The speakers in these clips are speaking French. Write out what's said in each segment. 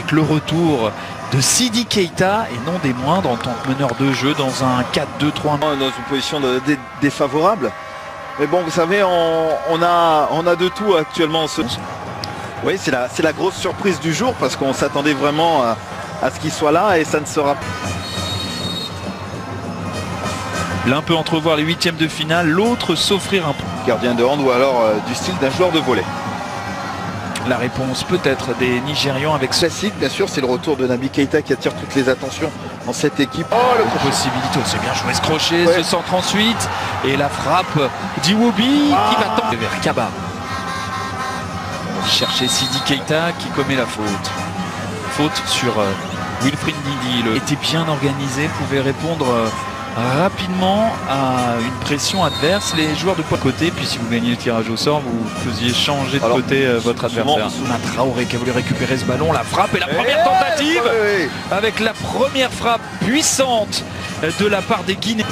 avec le retour de Sidi Keita et non des moindres en tant que meneur de jeu dans un 4-2-3. Dans une position défavorable. Mais bon, vous savez, on a de tout actuellement. Oui, c'est la grosse surprise du jour parce qu'on s'attendait vraiment à ce qu'il soit là et ça ne sera pas. L'un peut entrevoir les huitièmes de finale, l'autre s'offrir un gardien de hand ou alors du style d'un joueur de volley. La réponse peut-être des Nigérians avec ce classique, bien sûr, c'est le retour de Naby Keita qui attire toutes les attentions dans cette équipe. Oh, la possibilité, c'est bien joué ce crochet, ce centre ensuite, et la frappe d'Iwobi qui va tendre vers Kaba. Chercher Sidi Keita qui commet la faute. Faute sur Wilfried Ndidi. Il était bien organisé, pouvait répondre rapidement à une pression adverse. Les joueurs de côté, puis si vous gagnez le tirage au sort, vous faisiez changer de côté votre adversaire. Traoré qui a voulu récupérer ce ballon, la frappe et la première tentative avec la première frappe puissante de la part des Guinéens.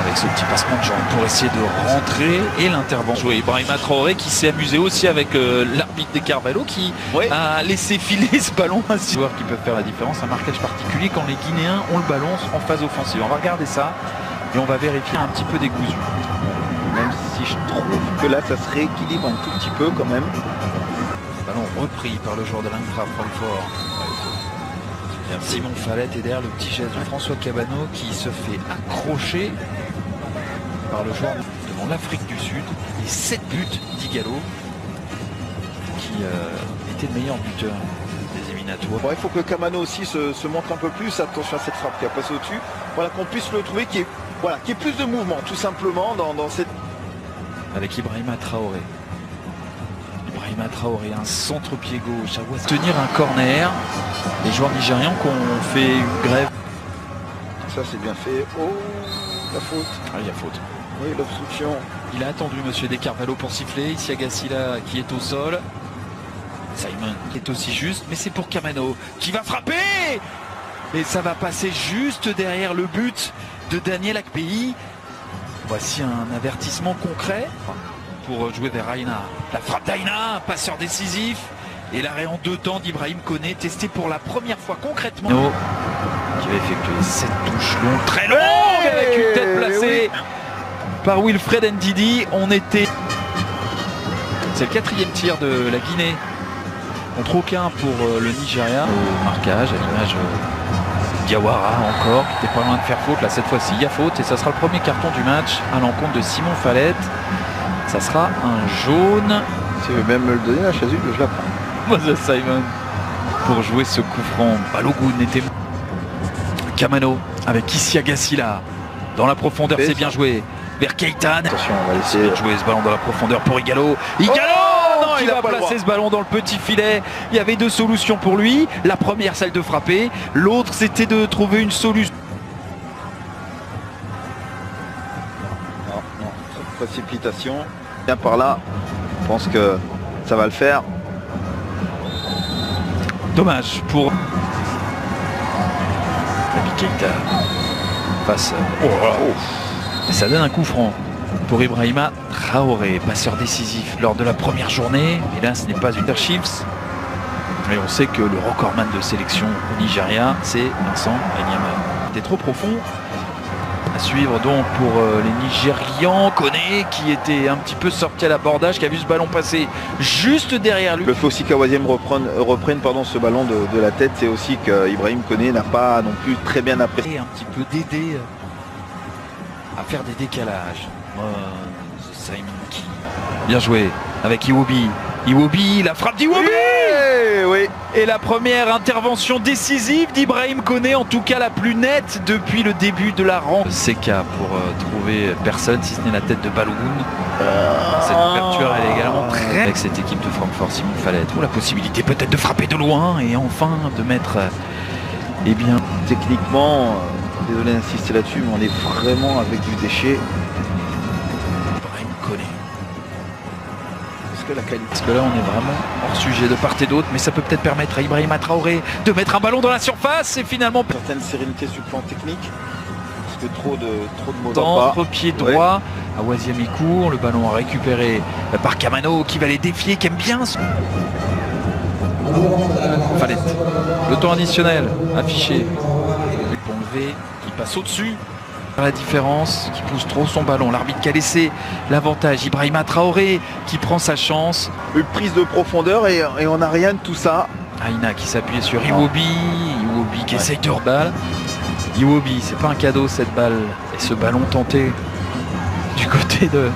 Avec ce petit passement de jambes pour essayer de rentrer et l'intervention. Ibrahima Traoré qui s'est amusé aussi avec l'arbitre des Carvalho qui a laissé filer ce ballon à 6 joueurs qui peuvent faire la différence. Un marquage particulier quand les Guinéens ont le ballon en phase offensive. On va regarder ça et on va vérifier un petit peu décousu. Même si je trouve que là ça se rééquilibre un tout petit peu quand même. Ballon repris par le joueur de l'Eintracht Francfort. Simon Falette et derrière le petit geste de François Cabano qui se fait accrocher par le joueur devant l'Afrique du Sud. Et 7 buts d'Igalo qui était le meilleur buteur des éliminatoires. Bon, il faut que Cabano aussi se montre un peu plus. Attention à cette frappe qui a passé au-dessus. Voilà, qu'on puisse le trouver qui est plus de mouvement tout simplement dans cette... Avec Ibrahima Traoré. Ibrahima Traoré, un centre-pied gauche. À tenir un corner. Les joueurs nigérians qui ont fait une grève. Ça c'est bien fait. Oh, la faute. Ah, il y a faute. Oui, l'obstruction. Il a attendu Monsieur De Carvalho pour siffler. Ici Agassila qui est au sol. Simon qui est aussi juste, mais c'est pour Cabano qui va frapper. Et ça va passer juste derrière le but de Daniel Akpeyi. Voici un avertissement concret pour jouer vers Aina. La frappe d'Aina, passeur décisif. Et l'arrêt en 2 temps d'Ibrahim Koné, testé pour la première fois concrètement. Qui va effectuer cette touche longue, très longue, avec une tête placée par Wilfried Ndidi. C'est le 4e tir de la Guinée contre aucun pour le Nigeria. Au marquage, à l'image Diawara encore, qui n'était pas loin de faire faute. Là, cette fois-ci, il y a faute et ça sera le premier carton du match à l'encontre de Simon Falette. Ça sera un jaune. Si veut même me le donner, la chasuble, je la prends. Moses Simon pour jouer ce coup franc. Balogun n'était Kamano avec Issi Agassila dans la profondeur, c'est bien joué vers Keita. Attention, on va laisser jouer ce ballon dans la profondeur pour Igalo. Non, il va placer ce ballon dans le petit filet. Il y avait 2 solutions pour lui. La première, celle de frapper. L'autre, c'était de trouver une solution. Non, trop de précipitation. Bien par là, je pense que ça va le faire. Dommage pour Naby Keita face. Et ça donne un coup franc pour Ibrahima Traoré, passeur décisif lors de la première journée. Mais là, ce n'est pas une Chiefs. Et on sait que le recordman de sélection au Nigeria, c'est Vincent Enyama. C'était trop profond. À suivre donc pour les Nigérians. Koné qui était un petit peu sorti à l'abordage, qui a vu ce ballon passer juste derrière lui. Il faut aussi qu'Awaziem reprenne ce ballon de la tête. C'est aussi qu'Ibrahim Koné n'a pas non plus très bien apprécié. Un petit peu d'aider à faire des décalages. Simon qui... Bien joué avec Iwobi. Iwobi, la frappe d'Iwobi. Oui. Et la première intervention décisive d'Ibrahim Koné, en tout cas la plus nette depuis le début de la rencontre. CK pour trouver personne si ce n'est la tête de Balogun. Cette ouverture elle est également très... Avec cette équipe de Francfort, Simon Falette. Ou la possibilité peut-être de frapper de loin et enfin de mettre... Eh bien... Techniquement, désolé d'insister là-dessus, mais on est vraiment avec du déchet. Ibrahim Koné. Parce que là on est vraiment hors sujet de part et d'autre, mais ça peut peut-être permettre à Ibrahima Traoré de mettre un ballon dans la surface et finalement certaine sérénité sur le plan technique, parce que trop de mots dans pied droit. Awaziem il court, le ballon récupéré par Kamano qui va les défier, qui aime bien Fallait. Le temps additionnel affiché. Ponlevé qui passe au-dessus. La différence, qui pousse trop son ballon. L'arbitre qui a laissé l'avantage. Ibrahima Traoré qui prend sa chance. Une prise de profondeur et on n'a rien de tout ça. Aina qui s'appuie sur Iwobi. Iwobi qui essaye de balle. Iwobi, c'est pas un cadeau cette balle. Et ce ballon tenté du côté de...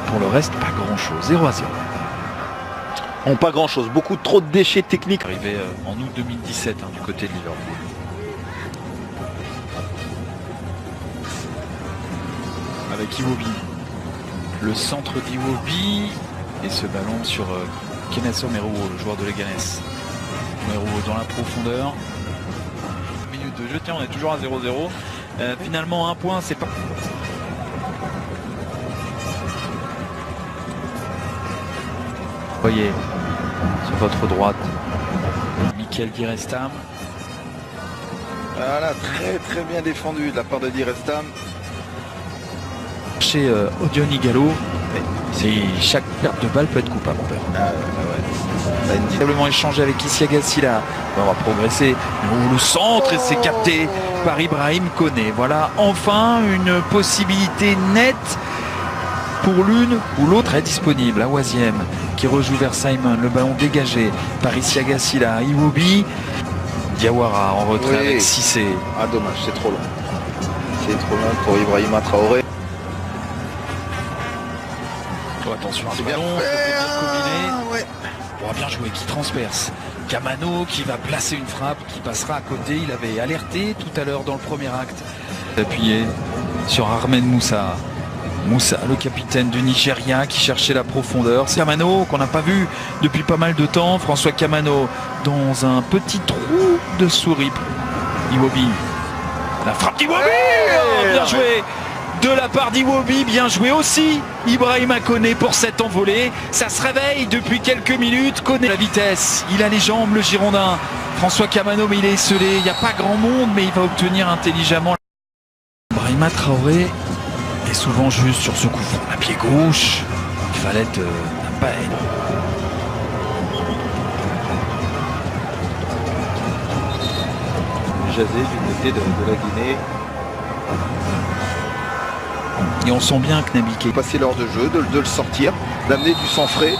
Pour le reste, pas grand-chose. 0-0. Pas grand-chose. Beaucoup trop de déchets techniques. Arrivé en août 2017 du côté de Liverpool. Avec Iwobi. Le centre d'Iwobi. Et ce ballon sur Kenneth Omeruo, le joueur de Leganés. Omeruo dans la profondeur. Minute de jeu. Tiens, on est toujours à 0-0. Finalement, un point, c'est pas... Voyez, sur votre droite, Mikel Direstam. Voilà, très bien défendu de la part de Direstam. Chez Odion Ighalo, chaque perte de balle peut être coupable. Probablement échangé avec Isiaga Silla. On va progresser. Le centre et c'est capté par Ibrahim Koné. Voilà enfin une possibilité nette pour l'une ou l'autre est disponible. Awaziem qui rejoue vers Simon. Le ballon dégagé par Isiaga Silla. Iwobi. Diawara en retrait avec Cissé. Ah dommage, c'est trop long. C'est trop long pour Ibrahima Traoré. Oh, attention à ce ballon. On va bien jouer, qui transperce. Kamano qui va placer une frappe, qui passera à côté. Il avait alerté tout à l'heure dans le premier acte. Appuyé sur Ahmed Moussa. Moussa, le capitaine du Nigeria qui cherchait la profondeur. C'est Kamano qu'on n'a pas vu depuis pas mal de temps. François Kamano dans un petit trou de souris. Iwobi. La frappe d'Iwobi. Bien joué de la part d'Iwobi, bien joué aussi Ibrahima Koné pour cette envolée. Ça se réveille depuis quelques minutes. Koné la vitesse, il a les jambes, le Girondin. François Kamano, mais il est esselé. Il n'y a pas grand monde, mais il va obtenir intelligemment. Ibrahima Traoré est souvent juste sur ce coup franc. À pied gauche, il fallait n'a pas aide. Jazé du côté de la Guinée. Et on sent bien que Nabi Keita passer l'heure de jeu, de le sortir, d'amener du sang frais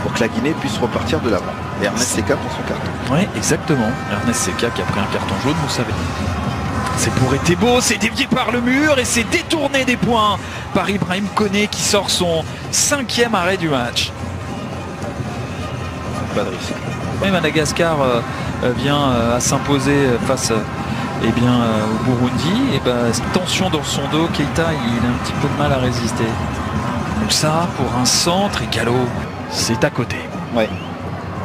pour que la Guinée puisse repartir de l'avant. Et Ernest Seka pour son carton. Oui, exactement. Ernest Seka qui a pris un carton jaune, vous savez. C'est pour Etebo, c'est dévié par le mur et c'est détourné des points par Ibrahim Koné qui sort son 5e arrêt du match. Pas de risque. Et Madagascar vient à s'imposer face au Burundi. Et tension dans son dos, Keita il a un petit peu de mal à résister. Moussa pour un centre et Gallo c'est à côté. Ouais.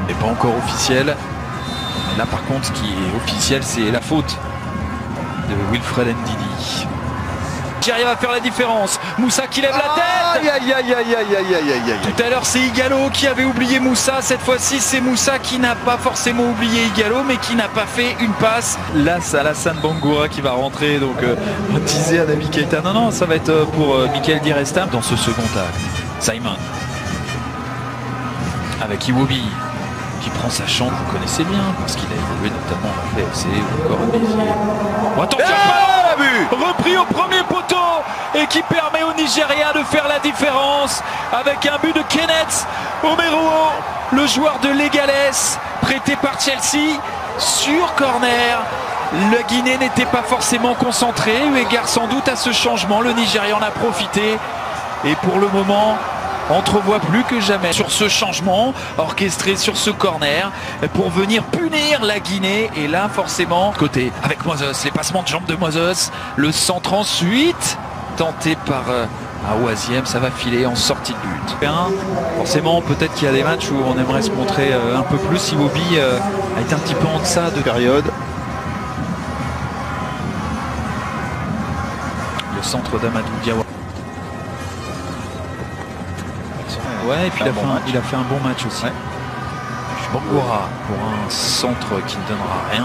Mais pas encore officiel. Là par contre ce qui est officiel c'est la faute de Wilfred Ndidi. Nigeria va faire la différence. Moussa qui lève la tête. Tout à l'heure c'est Ighalo qui avait oublié Moussa. Cette fois-ci c'est Moussa qui n'a pas forcément oublié Ighalo mais qui n'a pas fait une passe. Là c'est Alassane Bangoura qui va rentrer. Donc on disait à Nabi Keita. Non, ça va être pour Mikel Direstam dans ce second acte. Simon. Avec Iwobi qui prend sa chance. Vous connaissez bien parce qu'il a évolué notamment en PFC ou encore à Béziers. Attention, repris au premier poteau et qui permet au Nigeria de faire la différence avec un but de Kenneth Omeruo, le joueur de Leganés prêté par Chelsea sur corner. Le Guinée n'était pas forcément concentré eu égard sans doute à ce changement. Le Nigeria en a profité et pour le moment entrevoit plus que jamais sur ce changement orchestré sur ce corner pour venir punir la Guinée. Et là forcément côté avec Moses, les passements de jambes de Moses, le centre ensuite tenté par Awaziem, ça va filer en sortie de but. Forcément peut-être qu'il y a des matchs où on aimerait se montrer un peu plus. Iwobi a été un petit peu en deçà de période. Le centre d'Amadou Diawara. Ouais, et puis il a fait un bon match aussi. Bangoura pour un centre qui ne donnera rien.